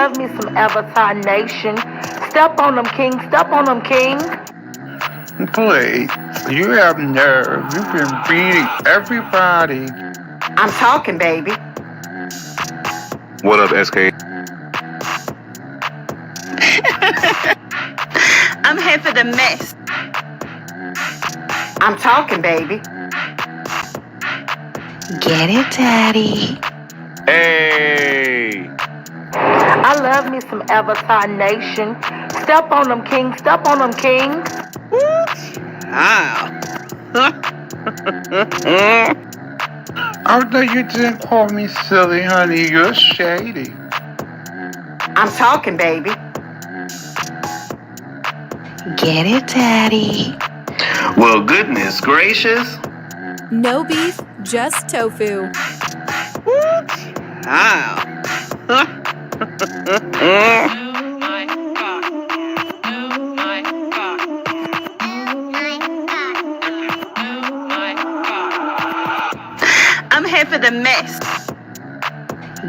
love me some Avatar Nation. Step on them, king. Step on them, king. Please, you have nerve. You've been beating everybody. I'm talking, baby. What up, SK? I'm here for the mess. I'm talking, baby. Get it, Daddy. Hey! I love me some Avatar Nation. Step on them, king. Step on them, king. Although you didn't call me silly, honey, you're shady. I'm talking, baby. Get it, Daddy. Well, goodness gracious. No beef, just tofu. I'm here for the mess.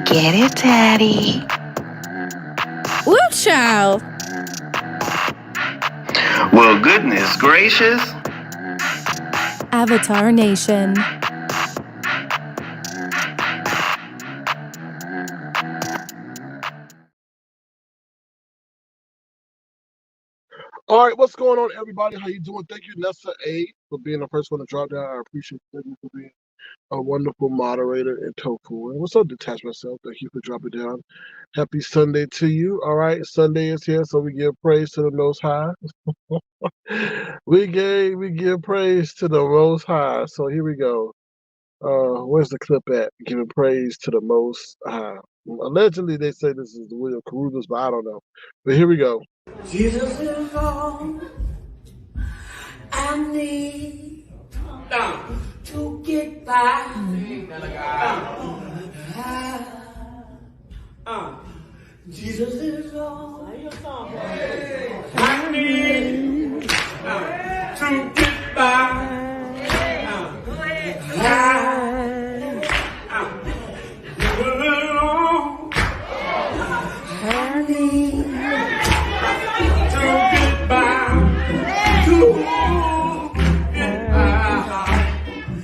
Get it, Daddy. Woo, child. Well, goodness gracious. Avatar Nation. All right, what's going on, everybody? How you doing? Thank you, Nessa A, for being the first one to drop down. I appreciate you for being a wonderful moderator and Tofu. And what's up, Detach Myself? Thank you for dropping down. Happy Sunday to you. All right, Sunday is here, so we give praise to the Most High. we give praise to the Most High. So here we go. Where's the clip at? Giving praise to the Most High. Allegedly, they say this is William Carruthers, but I don't know. But here we go. Jesus is all I need to get by. Jesus is all I need to get by.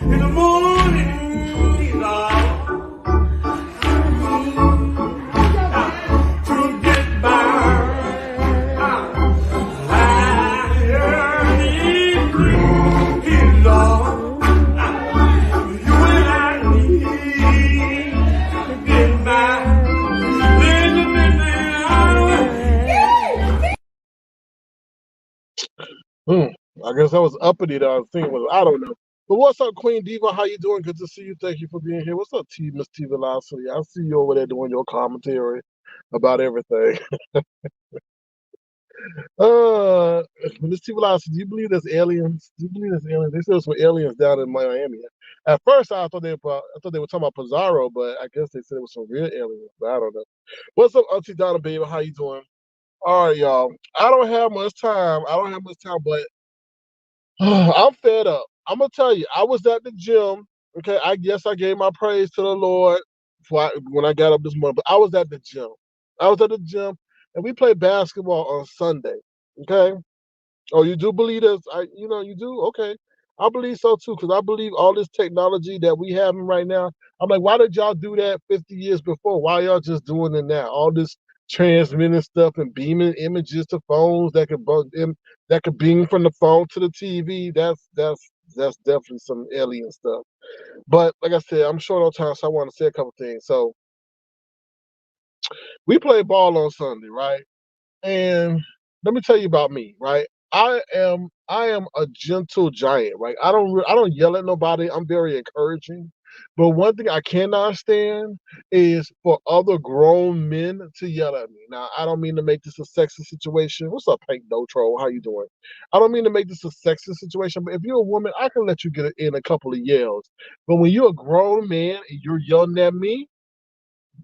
In the morning, he's all to get by. He's all you and I need to get by. In the midnight hour. I guess that was uppity that I was thinking was, I don't know. But what's up, Queen Diva? How you doing? Good to see you. Thank you for being here. What's up, Miss T Velocity? I see you over there doing your commentary about everything. Miss T Velocity, do you believe there's aliens? Do you believe there's aliens? They said there's some aliens down in Miami. At first, I thought they were talking about Pizarro, but I guess they said it was some real aliens. But I don't know. What's up, Auntie Donna, baby? How you doing? All right, y'all. I don't have much time, but I'm fed up. I'm gonna tell you, I was at the gym. Okay, I guess I gave my praise to the Lord when I got up this morning. But I was at the gym. And we play basketball on Sunday. Okay. Oh, you do believe this? You do? Okay. I believe so too, because I believe all this technology that we have right now. I'm like, why did y'all do that 50 years before? Why y'all just doing it now? All this transmitting stuff and beaming images to phones that could beam from the phone to the TV. That's definitely some alien stuff. But like I said, I'm short on time, so I want to say a couple things. So we play ball on Sunday, right? And let me tell you about me, right? I am a gentle giant, right? I don't yell at nobody. I'm very encouraging. But one thing I cannot stand is for other grown men to yell at me. Now, I don't mean to make this a sexist situation. What's up, Hank Dotro? How you doing? I don't mean to make this a sexist situation, but if you're a woman, I can let you get in a couple of yells. But when you're a grown man and you're yelling at me,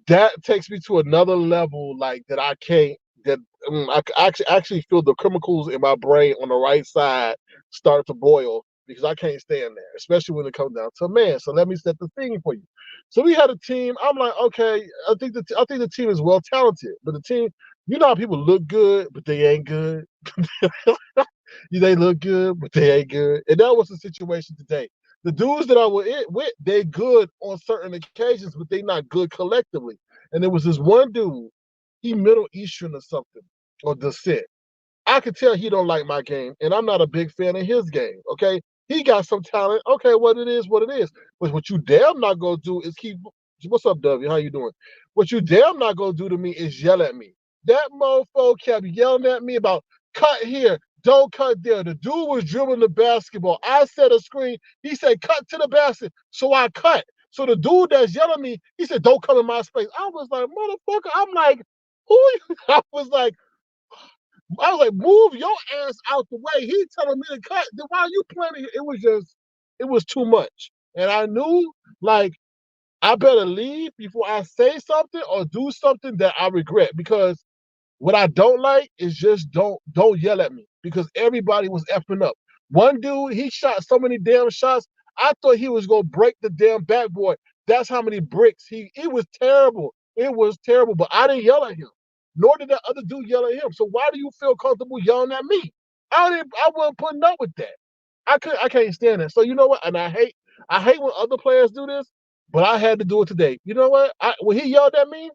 that takes me to another level, like that I can't. That I actually feel the chemicals in my brain on the right side start to boil because I can't stand that, especially when it comes down to a man. So let me set the thing for you. So we had a team. I'm like, okay, I think the team is well talented, but the team, you know how people look good, but they ain't good. They look good, but they ain't good. And that was the situation today. The dudes that I was with, they good on certain occasions, but they not good collectively. And there was this one dude, he Middle Eastern or something, or descent. I could tell he don't like my game, and I'm not a big fan of his game, okay? He got some talent. Okay, what it is. But what you damn not gonna do is keep, what's up, W? How you doing? What you damn not gonna do to me is yell at me. That mofo kept yelling at me about cut here, don't cut there. The dude was dribbling the basketball. I set a screen. He said, cut to the basket. So I cut. So the dude that's yelling at me, he said, don't come in my space. I was like, motherfucker, I'm like, who you? I was like, move your ass out the way. He telling me to cut. Then why are you playing? It was too much. And I knew, like, I better leave before I say something or do something that I regret. Because what I don't like is just don't yell at me, because everybody was effing up. One dude, he shot so many damn shots, I thought he was gonna break the damn backboard. That's how many bricks it was terrible. It was terrible, but I didn't yell at him. Nor did that other dude yell at him. So why do you feel comfortable yelling at me? I wasn't putting up with that. I can't stand that. So you know what? And I hate when other players do this, but I had to do it today. You know what? When he yelled at me,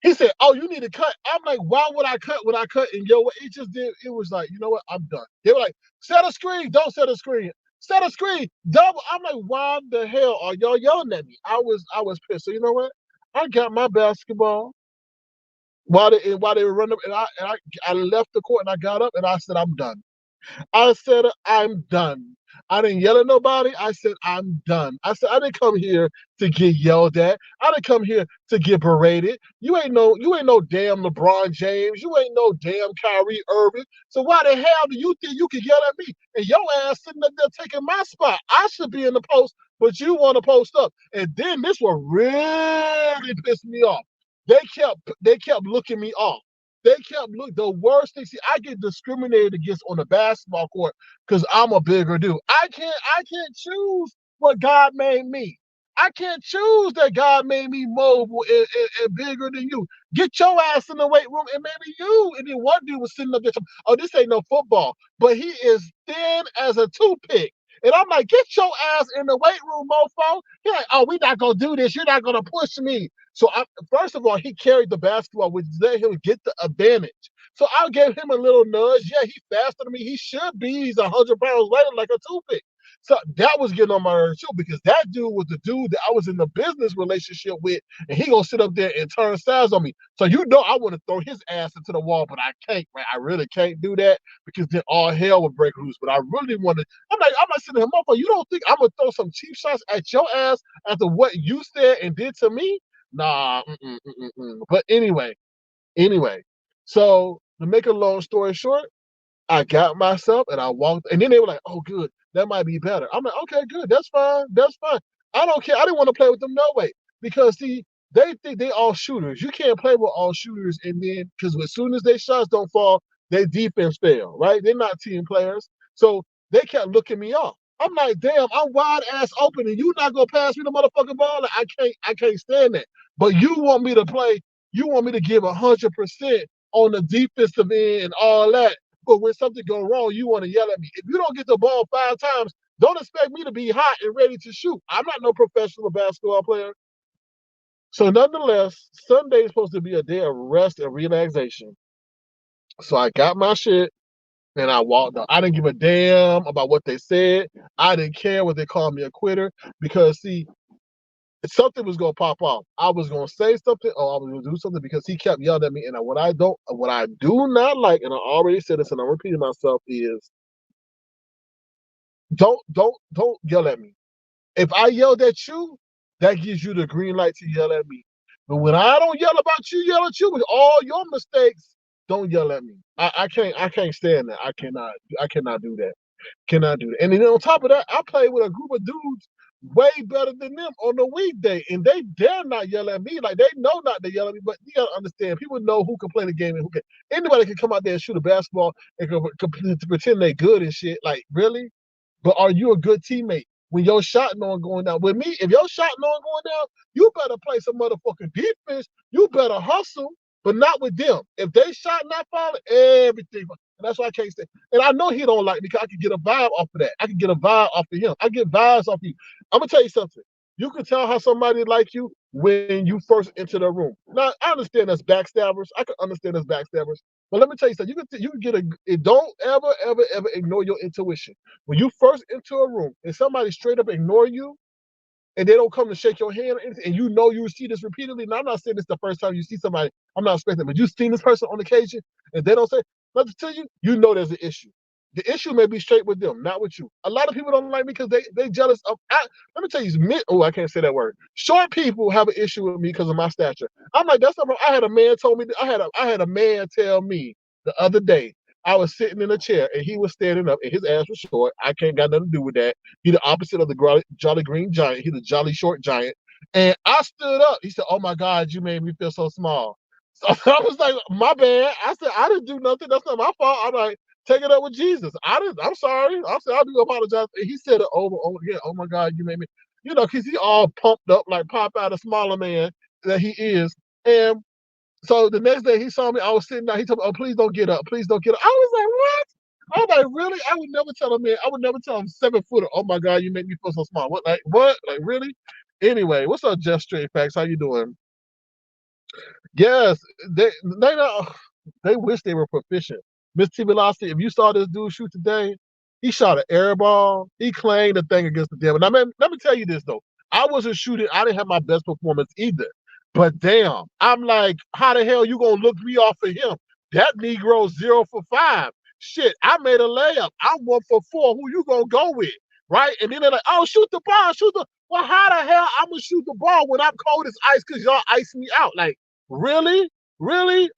he said, "Oh, you need to cut." I'm like, "Why would I cut when I cut?" And yo, it just did. It was like, you know what? I'm done. They were like, "Set a screen, don't set a screen. Set a screen, double." I'm like, "Why the hell are y'all yelling at me?" I was pissed. So you know what? I got my basketball while they were running up, and I left the court and I got up and I said, "I'm done." I said, I'm done. I didn't yell at nobody. I said, I'm done. I said, I didn't come here to get yelled at. I didn't come here to get berated. You ain't no damn LeBron James. You ain't no damn Kyrie Irving. So why the hell do you think you can yell at me? And your ass sitting up there taking my spot. I should be in the post, but you want to post up. And then this one really pissed me off. They kept looking me off. They kept the worst thing. See, I get discriminated against on the basketball court because I'm a bigger dude. I can't choose what God made me. I can't choose that God made me mobile and bigger than you. Get your ass in the weight room and maybe you. And then one dude was sitting up there, oh, this ain't no football, but he is thin as a toothpick. And I'm like, get your ass in the weight room, mofo. He's like, oh, we're not going to do this. You're not going to push me. So, first of all, he carried the basketball, which let him get the advantage. So, I gave him a little nudge. Yeah, he's faster than me. He should be. He's 100 pounds lighter like a toothpick. So, that was getting on my nerves, too, because that dude was the dude that I was in the business relationship with, and he going to sit up there and turn sides on me. So, you know I want to throw his ass into the wall, but I can't, right? I really can't do that because then all hell would break loose. But I really want to. I'm not sitting here, motherfucker. You don't think I'm going to throw some cheap shots at your ass after what you said and did to me? Nah, But anyway, so to make a long story short, I got myself and I walked, and then they were like, "Oh, good, that might be better." I'm like, "Okay, good, that's fine. I don't care. I didn't want to play with them no way because see, they think they all shooters. You can't play with all shooters, and then because as soon as their shots don't fall, their defense fail, right? They're not team players, so they kept looking me off. I'm like, damn, I'm wide ass open, and you not gonna pass me the motherfucking ball? Like, I can't stand that. But you want me to play, you want me to give 100% on the defensive end and all that. But when something goes wrong, you want to yell at me. If you don't get the ball 5 times, don't expect me to be hot and ready to shoot. I'm not no professional basketball player. So nonetheless, Sunday is supposed to be a day of rest and relaxation. So I got my shit and I walked out. I didn't give a damn about what they said. I didn't care what they called me a quitter because, see, something was gonna pop off. I was gonna say something or I was gonna do something because he kept yelling at me. And what I do not like, and I already said this and I'm repeating myself, is don't yell at me. If I yelled at you, that gives you the green light to yell at me. But when I don't yell about you, yell at you with all your mistakes, don't yell at me. I can't stand that. I cannot do that. Cannot do that. And then on top of that, I play with a group of dudes way better than them on the weekday, and they dare not yell at me. Like, they know not to yell at me, but you gotta understand, people know who can play the game and who can. Anybody can come out there and shoot a basketball and can pretend they good and shit. Like, really? But are you a good teammate? When your shot no one going down. With me, if your shot no one going down, you better play some motherfucking defense. You better hustle, but not with them. If they shot not falling, everything. And that's why I can't say. And I know he don't like me because I can get a vibe off of that. I can get a vibe off of him. I get vibes off of you. I'm gonna tell you something. You can tell how somebody like you when you first enter the room. Now, I understand that's backstabbers. I can understand that's backstabbers. But let me tell you something. You can get don't ever, ever, ever ignore your intuition. When you first enter a room and somebody straight up ignore you and they don't come to shake your hand or anything, and you know you see this repeatedly. Now, I'm not saying this the first time you see somebody. I'm not expecting, but you've seen this person on occasion and they don't say nothing to you, you know there's an issue. The issue may be straight with them, not with you. A lot of people don't like me because they jealous of. Let me tell you, I can't say that word. Short people have an issue with me because of my stature. I'm like, that's not. I had a man told me. I had a man tell me the other day. I was sitting in a chair and he was standing up and his ass was short. I can't got nothing to do with that. He the opposite of the jolly green giant. He the jolly short giant. And I stood up. He said, "Oh my God, you made me feel so small." So I was like, "My bad." I said, "I didn't do nothing. That's not my fault." I'm like, take it up with Jesus. I'm sorry. I said, I do apologize. And he said it over again. Oh my God, you made me, because he all pumped up like Popeye the smaller man that he is. And so the next day he saw me, I was sitting down. He told me, "Oh, please don't get up. Please don't get up." I was like, what? I was like, really? I would never tell a man, I would never tell him 7-footer, "Oh my God, you make me feel so small." What? Like, what? Like, really? Anyway, what's up, Just Straight Facts? How you doing? Yes, they wish they were proficient. Miss T Velocity, if you saw this dude shoot today, he shot an air ball. He clanged the thing against the devil. Now, man, let me tell you this though. I wasn't shooting. I didn't have my best performance either. But damn, I'm like, how the hell you gonna look me off of him? That Negro 0 for 5. Shit, I made a layup. I'm 1 for 4. Who you gonna go with? Right? And then they're like, "Oh, shoot the ball, shoot the." Well, how the hell I'm gonna shoot the ball when I'm cold as ice because y'all ice me out? Like, really? Really?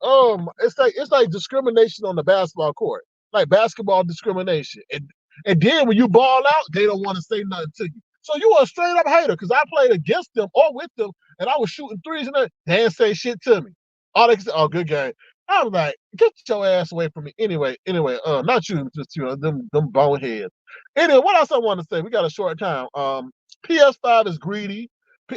It's like discrimination on the basketball court, like basketball discrimination. And then when you ball out, they don't want to say nothing to you. So you are a straight up hater because I played against them or with them, and I was shooting threes and they didn't say shit to me. All they can say, "Oh, good game." I was like, get your ass away from me. Anyway, not you, just them boneheads. Anyway, what else I want to say? We got a short time. PS5 is greedy.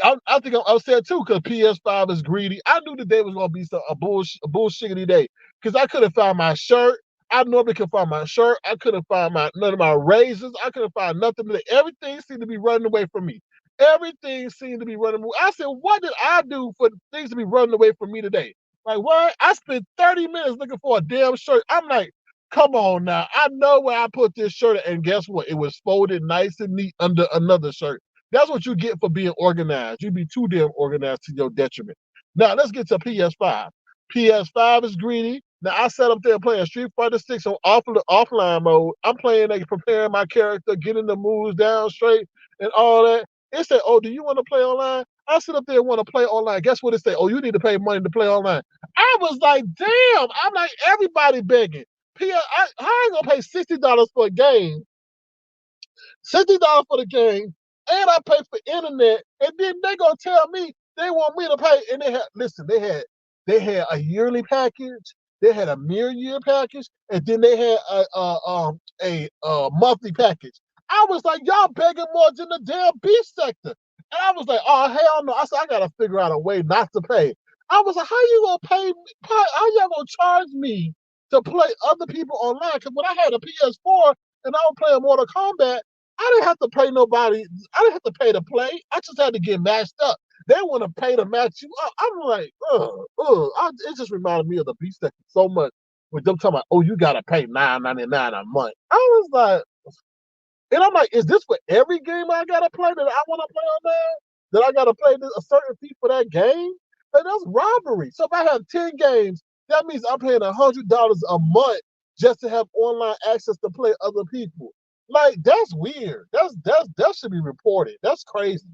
I think I upset too because PS5 is greedy. I knew the day was gonna be a bullshitty day because I couldn't find my shirt. I normally could find my shirt. I couldn't find none of my razors. I couldn't find nothing today. Everything seemed to be running away from me. Everything seemed to be running away. I said, what did I do for things to be running away from me today? Like, what? I spent 30 minutes looking for a damn shirt. I'm like, come on now. I know where I put this shirt, and guess what? It was folded nice and neat under another shirt. That's what you get for being organized. You be too damn organized to your detriment. Now, let's get to PS5. PS5 is greedy. Now, I sat up there playing Street Fighter 6 on offline mode. I'm playing, like, preparing my character, getting the moves down straight and all that. It said, "Oh, do you want to play online?" I sit up there and want to play online. Guess what it said? "Oh, you need to pay money to play online." I was like, damn. I'm like, everybody begging. I ain't going to pay $60 for a game. $60 for the game, and I pay for internet, and then they gonna tell me they want me to pay. And they had a yearly package, they had a year package, and then they had a monthly package. I was like, y'all begging more than the damn beef sector. And I was like, oh hell no. I said, I gotta figure out a way not to pay. I was like, how you gonna pay me? How y'all gonna charge me to play other people online? Because when I had a PS4 and I was playing Mortal Kombat, I didn't have to pay nobody. I didn't have to pay to play. I just had to get matched up. They want to pay to match you up. I'm like, it just reminded me of the beef sector so much with them talking about, "Oh, you gotta pay $9.99 a month." I was like, and I'm like, is this for every game I gotta play that I want to play on there? That I gotta play a certain fee for that game? Like, that's robbery. So if I have 10 games, that means I'm paying $100 a month just to have online access to play other people. Like, that's weird. That should be reported. That's crazy.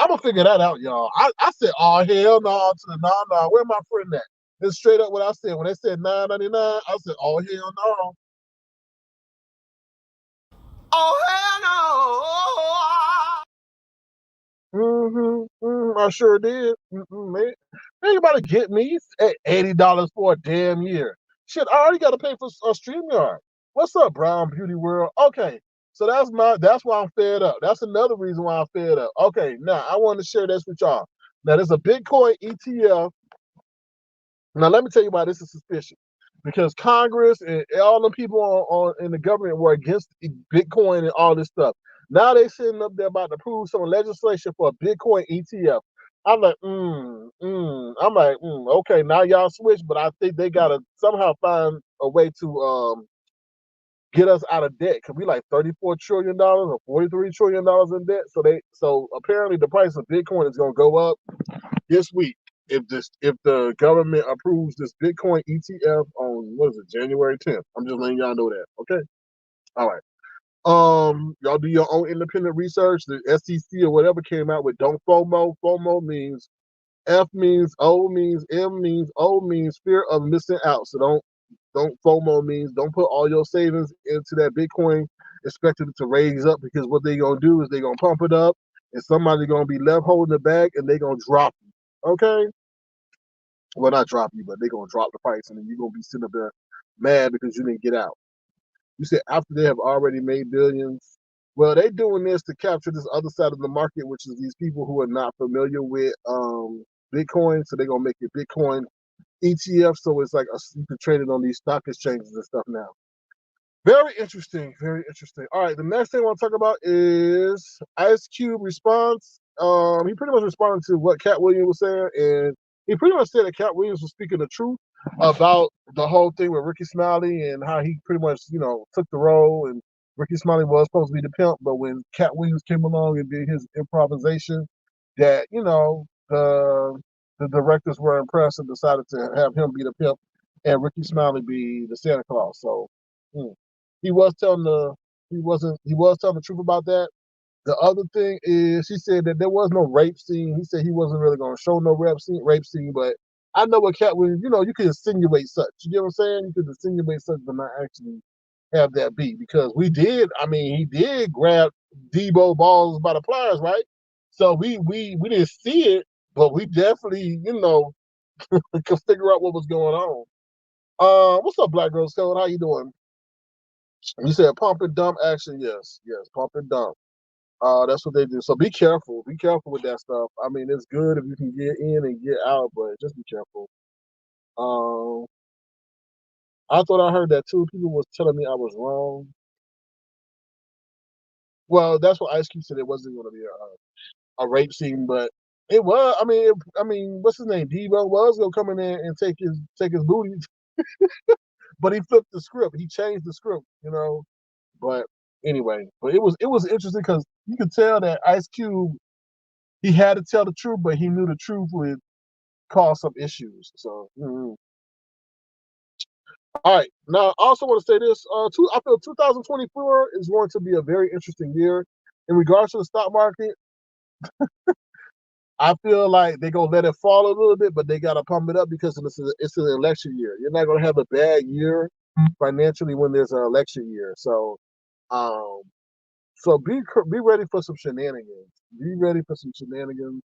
I'm gonna figure that out, y'all. I said, oh hell no to the no. Where my friend at? It's straight up what I said. When they said $9.99, I said, oh hell no. Oh, hell no. I sure did. Man, ain't about to get me at $80 for a damn year. Shit, I already got to pay for a StreamYard. What's up, Brown Beauty World? Okay, so that's why I'm fed up. That's another reason why I'm fed up. Okay, now I want to share this with y'all. Now there's a Bitcoin ETF. Now let me tell you why this is suspicious. Because Congress and all the people in the government were against Bitcoin and all this stuff. Now they sitting up there about to approve some legislation for a Bitcoin ETF. I'm like, okay, now y'all switch, but I think they gotta somehow find a way to get us out of debt. Cause we like $34 trillion or $43 trillion in debt. So apparently the price of Bitcoin is gonna go up this week if the government approves this Bitcoin ETF on January 10th. I'm just letting y'all know that. Okay. All right. Y'all do your own independent research. The SEC or whatever came out with don't FOMO. FOMO means F means O means M means O means fear of missing out. So don't FOMO means don't put all your savings into that Bitcoin expected it to raise up, because what they gonna do is they gonna pump it up and somebody gonna be left holding the bag and they gonna drop you. Okay? Well, not drop you, but they gonna drop the price and then you're gonna be sitting up there mad because you didn't get out. You said after they have already made billions. Well, they doing this to capture this other side of the market, which is these people who are not familiar with Bitcoin. So they're gonna make it Bitcoin ETF, so it's like you can trade it on these stock exchanges and stuff now. Very interesting, very interesting. All right, the next thing I want to talk about is Ice Cube response. He pretty much responded to what Cat Williams was saying, and he pretty much said that Cat Williams was speaking the truth about the whole thing with Ricky Smiley and how he pretty much, took the role, and Ricky Smiley was supposed to be the pimp, but when Cat Williams came along and did his improvisation, that the directors were impressed and decided to have him be the pimp and Ricky Smiley be the Santa Claus. So he was telling the truth about that. The other thing is he said that there was no rape scene. He said he wasn't really going to show no rape scene, but I know what Cat Williams, you can insinuate such. You get what I'm saying? You can insinuate such but not actually have that be, because he did grab Debo balls by the pliers, right? So we didn't see it, but we definitely, could figure out what was going on. What's up, Black Girls Code? How you doing? You said pump and dump action. Yes, pump and dump. That's what they do. So be careful. Be careful with that stuff. I mean, it's good if you can get in and get out, but just be careful. I thought I heard that too. People was telling me I was wrong. Well, that's what Ice Cube said. It wasn't going to be a rape scene, but it was. I mean, what's his name? Debo was gonna come in there and take his booty, but he flipped the script. He changed the script, But anyway, but it was interesting because you could tell that Ice Cube, he had to tell the truth, but he knew the truth would cause some issues. So, all right. Now, I also want to say this. I feel 2024 is going to be a very interesting year in regards to the stock market. I feel like they're going to let it fall a little bit, but they got to pump it up because it's an election year. You're not going to have a bad year financially when there's an election year. So be ready for some shenanigans. Be ready for some shenanigans.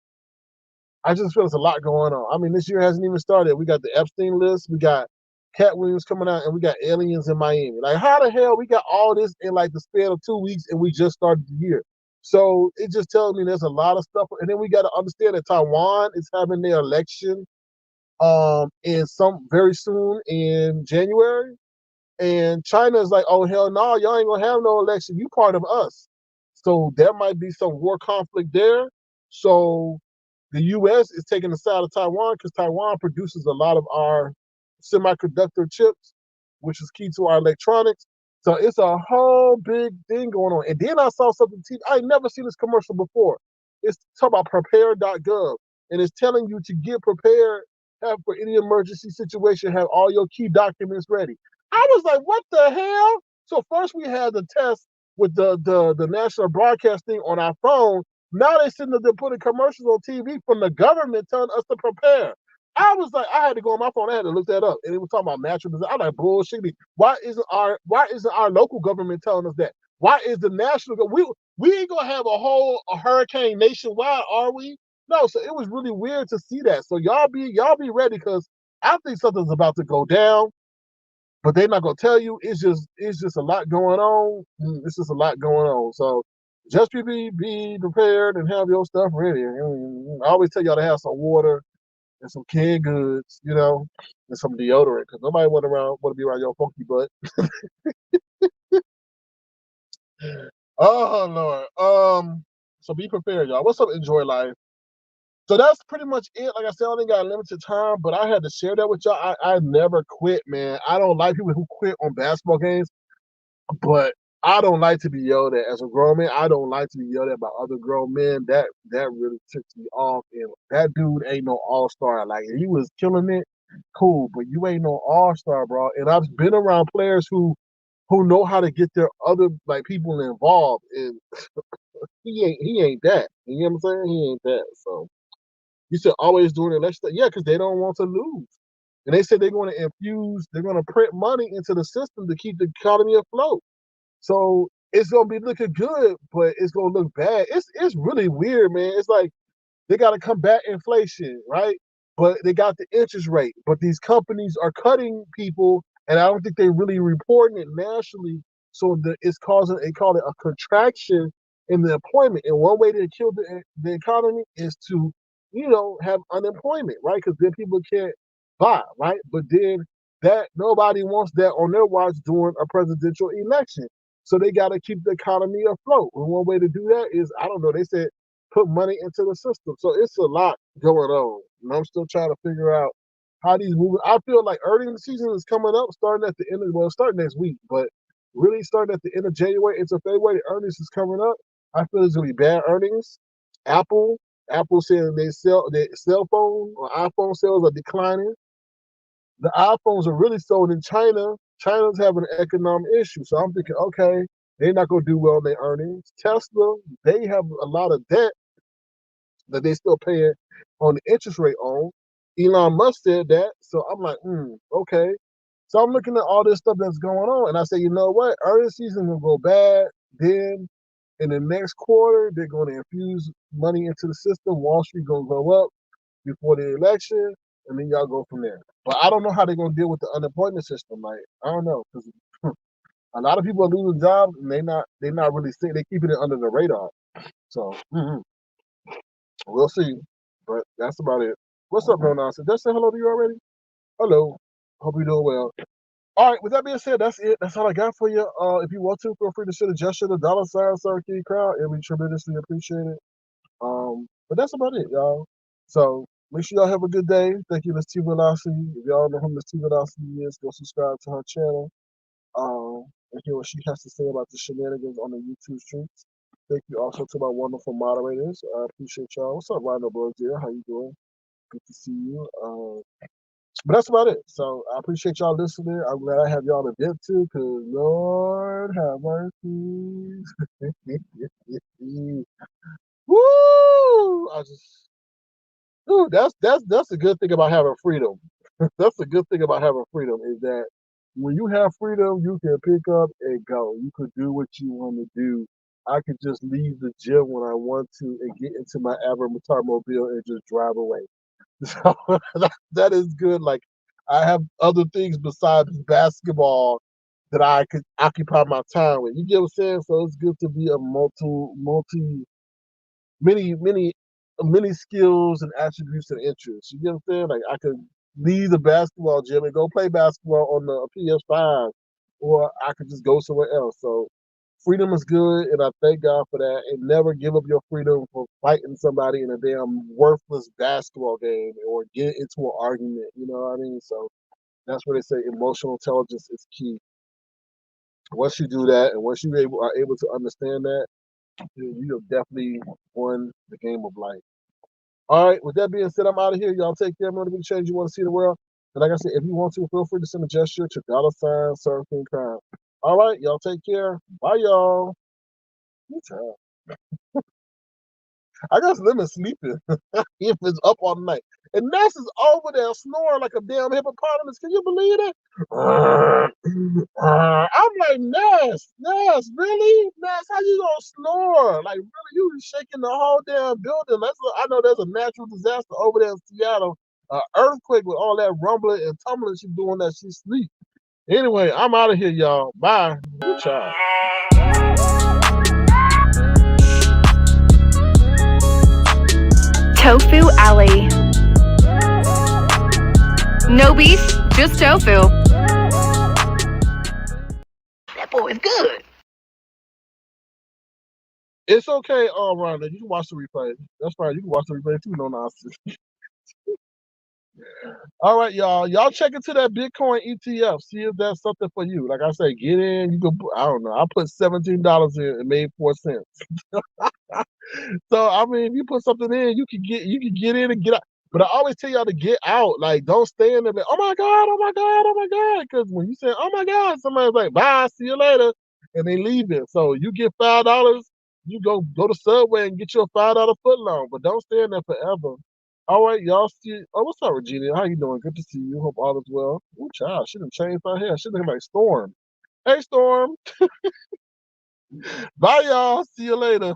I just feel there's a lot going on. I mean, this year hasn't even started. We got the Epstein list. We got Cat Williams coming out, and we got aliens in Miami. Like, how the hell we got all this in like the span of 2 weeks, and we just started the year? So it just tells me there's a lot of stuff. And then we got to understand that Taiwan is having their election very soon in January. And China is like, oh, hell no, y'all ain't going to have no election. You part of us. So there might be some war conflict there. So the U.S. is taking the side of Taiwan because Taiwan produces a lot of our semiconductor chips, which is key to our electronics. So it's a whole big thing going on. And then I saw something, I ain't never seen this commercial before. It's talking about prepare.gov. And it's telling you to get prepared, have for any emergency situation, have all your key documents ready. I was like, what the hell? So first we had the test with the national broadcasting on our phone. Now they sitting there putting commercials on TV from the government telling us to prepare. I was like, I had to go on my phone. I had to look that up, and it was talking about natural disaster. I'm like, bullshit. Why isn't our local government telling us that? Why is the national we ain't gonna have a hurricane nationwide, are we? No, so it was really weird to see that. So y'all be ready because I think something's about to go down, but they're not gonna tell you. It's just a lot going on. It's just a lot going on. So just be prepared and have your stuff ready. I always tell y'all to have some water and some canned goods, and some deodorant, because nobody want to be around your funky butt. Oh Lord. So be prepared, y'all. What's up? Enjoy life. So that's pretty much it. Like I said, I only got limited time, but I had to share that with y'all. I never quit, man. I don't like people who quit on basketball games, but I don't like to be yelled at as a grown man. I don't like to be yelled at by other grown men. That really ticks me off. And that dude ain't no all-star. Like, he was killing it, cool, but you ain't no all-star, bro. And I've been around players who know how to get their other people involved, and he ain't that. You know what I'm saying? He ain't that. So you said always doing it. Yeah, because they don't want to lose. And they said they're going to print money into the system to keep the economy afloat. So it's going to be looking good, but it's going to look bad. It's really weird, man. It's like they got to combat inflation, right? But they got the interest rate. But these companies are cutting people, and I don't think they're really reporting it nationally. So it's causing, they call it a contraction in the employment. And one way to kill the economy is to, have unemployment, right? Because then people can't buy, right? But then that nobody wants that on their watch during a presidential election. So they got to keep the economy afloat. And one way to do that is, I don't know, they said put money into the system. So it's a lot going on. And I'm still trying to figure out how these movies. I feel like earnings season is coming up, starting at the end of, starting next week, but really starting at the end of January into February, the earnings is coming up. I feel it's gonna be bad earnings. Apple saying their cell phone or iPhone sales are declining. The iPhones are really sold in China. China's having an economic issue. So I'm thinking, okay, they're not gonna do well in their earnings. Tesla, they have a lot of debt that they still paying on the interest rate on. Elon Musk said that. So I'm like, okay. So I'm looking at all this stuff that's going on, and I say, you know what? Earnings season will go bad. Then in the next quarter, they're going to infuse money into the system. Wall Street going to go up before the election, and then y'all go from there. But I don't know how they're going to deal with the unemployment system. Like, I don't know, because a lot of people are losing jobs, and they're not really seeing. They're keeping it under the radar. So we'll see. But that's about it. What's up, no nonsense? Did I say hello to you already? Hello. Hope you're doing well. All right, with that being said, that's it. That's all I got for you. If you want to, feel free to send a gesture to $ Sir Key Crowd. It'll be tremendously appreciated. But that's about it, y'all. So make sure y'all have a good day. Thank you, Miss T Velocity. If y'all know who Miss T Velocity is, go subscribe to her channel. And hear what she has to say about the shenanigans on the YouTube streets. Thank you also to my wonderful moderators. I appreciate y'all. What's up, Rhino Bros here? How you doing? Good to see you. But that's about it. So I appreciate y'all listening. I'm glad I have y'all to vent to, because Lord have mercy. Woo! That's a good thing about having freedom. That's a good thing about having freedom, is that when you have freedom, you can pick up and go. You could do what you want to do. I could just leave the gym when I want to and get into my avatar mobile and just drive away. So that is good. Like, I have other things besides basketball that I could occupy my time with. You get what I'm saying? So it's good to be a many skills and attributes and interests. You get what I'm saying? Like, I could leave the basketball gym and go play basketball on the PS5, or I could just go somewhere else. So freedom is good, and I thank God for that. And never give up your freedom for fighting somebody in a damn worthless basketball game or get into an argument. You know what I mean? So that's where they say emotional intelligence is key. Once you do that, and once you are able to understand that, you have definitely won the game of life. All right, with that being said, I'm out of here. Y'all take care. Remember the big change you want to see in the world. And like I said, if you want to, feel free to send a gesture to $ Sir King Crown. All right, y'all take care. Bye, y'all. I got Slim sleeping. If it's up all night. And Ness is over there snoring like a damn hippopotamus. Can you believe it? I'm like, Ness, really? Ness, how you gonna snore? Like, really, you shaking the whole damn building. I know there's a natural disaster over there in Seattle, an earthquake with all that rumbling and tumbling she's doing that she sleep. Anyway, I'm out of here, y'all. Bye. Good child. Tofu Alley. No beef, just tofu. That boy is good. It's okay, Rhonda. You can watch the replay. That's fine. You can watch the replay too, no nonsense. All right, y'all. Y'all check into that Bitcoin ETF. See if that's something for you. Like I say, get in. You can. I don't know. I put $17 in and made 4 cents. So I mean, if you put something in, you can get in and get out. But I always tell y'all to get out. Like, don't stay in there. Like, oh my god, oh my god, oh my god. Because when you say, oh my god, somebody's like, bye, see you later, and they leave it. So you get $5. You go to Subway and get you a $5 footlong. But don't stay in there forever. All right, y'all see. Oh, what's up, Regina? How you doing? Good to see you. Hope all is well. Oh, child, she done changed her hair. She looking like Storm. Hey, Storm. Bye, y'all. See you later.